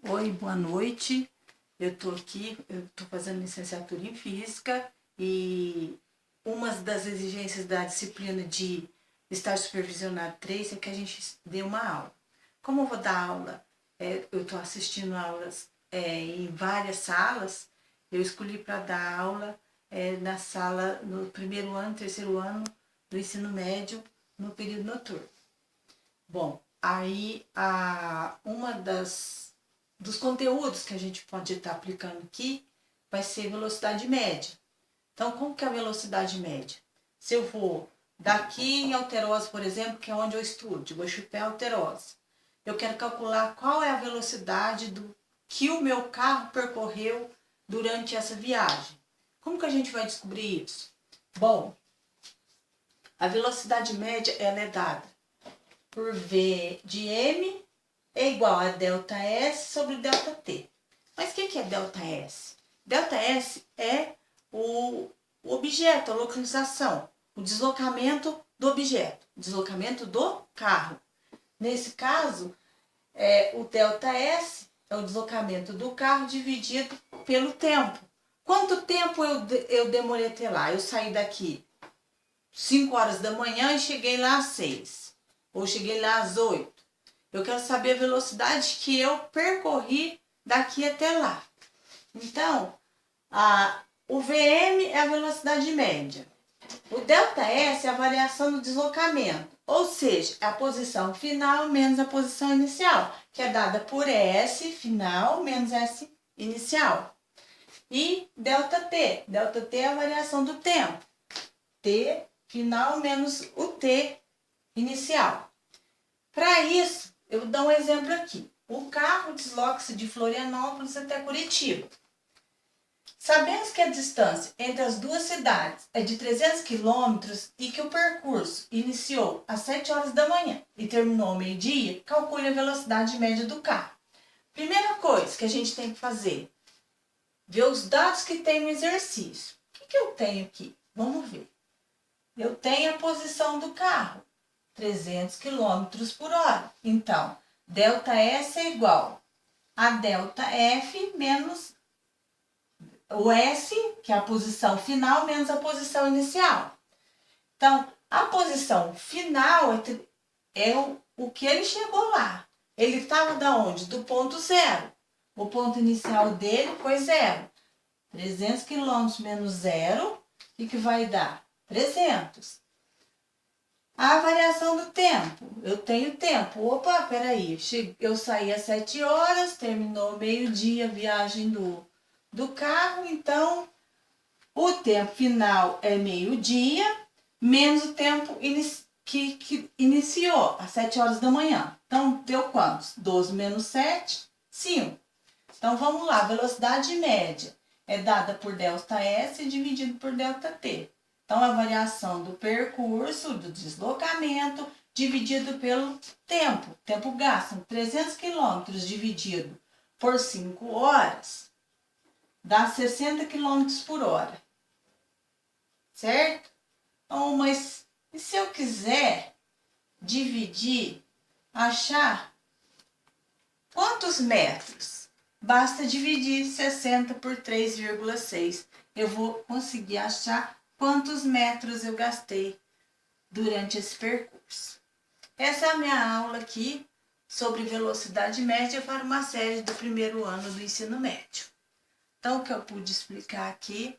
Oi, boa noite. Eu estou fazendo licenciatura em Física e uma das exigências da disciplina de estágio supervisionado 3 é que a gente dê uma aula. Como eu vou dar aula, eu estou assistindo aulas em várias salas, eu escolhi para dar aula na sala no primeiro ano, terceiro ano do ensino médio, no período noturno. Bom, aí dos conteúdos que a gente pode estar aplicando aqui vai ser velocidade média. Então, como que é a velocidade média? Se eu vou daqui em Alterosa, por exemplo, que é onde eu estudo, de Guaxupé a Alterosa, eu quero calcular qual é a velocidade que o meu carro percorreu durante essa viagem. Como que a gente vai descobrir isso? Bom, a velocidade média ela é dada por V de M é igual a ΔS sobre ΔT. Mas o que é ΔS? ΔS é o objeto, a localização, o deslocamento do objeto, o deslocamento do carro. Nesse caso, o ΔS é o deslocamento do carro dividido pelo tempo. Quanto tempo eu demorei até lá? Eu saí daqui 5 horas da manhã e cheguei lá às 6. Ou cheguei lá às 8. Eu quero saber a velocidade que eu percorri daqui até lá. Então, o VM é a velocidade média. O ΔS é a variação do deslocamento, ou seja, é a posição final menos a posição inicial, que é dada por S final menos S inicial. E ΔT. ΔT é a variação do tempo. T final menos o T inicial. Para isso, eu vou dar um exemplo aqui. O carro desloca-se de Florianópolis até Curitiba. Sabemos que a distância entre as duas cidades é de 300 quilômetros e que o percurso iniciou às 7 horas da manhã e terminou ao meio-dia, calcule a velocidade média do carro. Primeira coisa que a gente tem que fazer, ver os dados que tem no exercício. O que eu tenho aqui? Vamos ver. Eu tenho a posição do carro, 300 km por hora. Então, ΔS é igual a ΔF menos o S, que é a posição final, menos a posição inicial. Então, a posição final é o que ele chegou lá. Ele estava da onde? Do ponto zero. O ponto inicial dele foi zero. 300 km menos zero, o que vai dar? 300. A variação do tempo. Eu tenho tempo. Opa, peraí. Eu saí às 7 horas, terminou meio-dia a viagem do carro. Então, o tempo final é meio-dia, menos o tempo que iniciou, às 7 horas da manhã. Então, deu quantos? 12 menos 7, 5. Então, vamos lá. Velocidade média é dada por ΔS dividido por ΔT. Então, a variação do percurso, do deslocamento, dividido pelo tempo gasto. 300 km dividido por 5 horas, dá 60 km por hora. Certo? Então, mas e se eu quiser dividir, achar quantos metros? Basta dividir 60 por 3,6. Eu vou conseguir achar quantos metros eu gastei durante esse percurso. Essa é a minha aula aqui sobre velocidade média para uma série do primeiro ano do ensino médio. Então, o que eu pude explicar aqui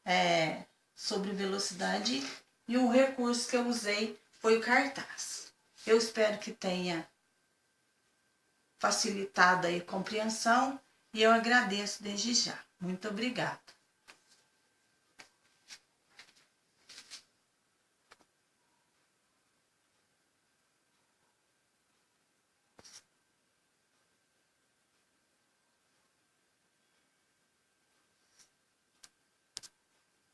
é sobre velocidade e o recurso que eu usei foi o cartaz. Eu espero que tenha facilitado a compreensão e eu agradeço desde já. Muito obrigada.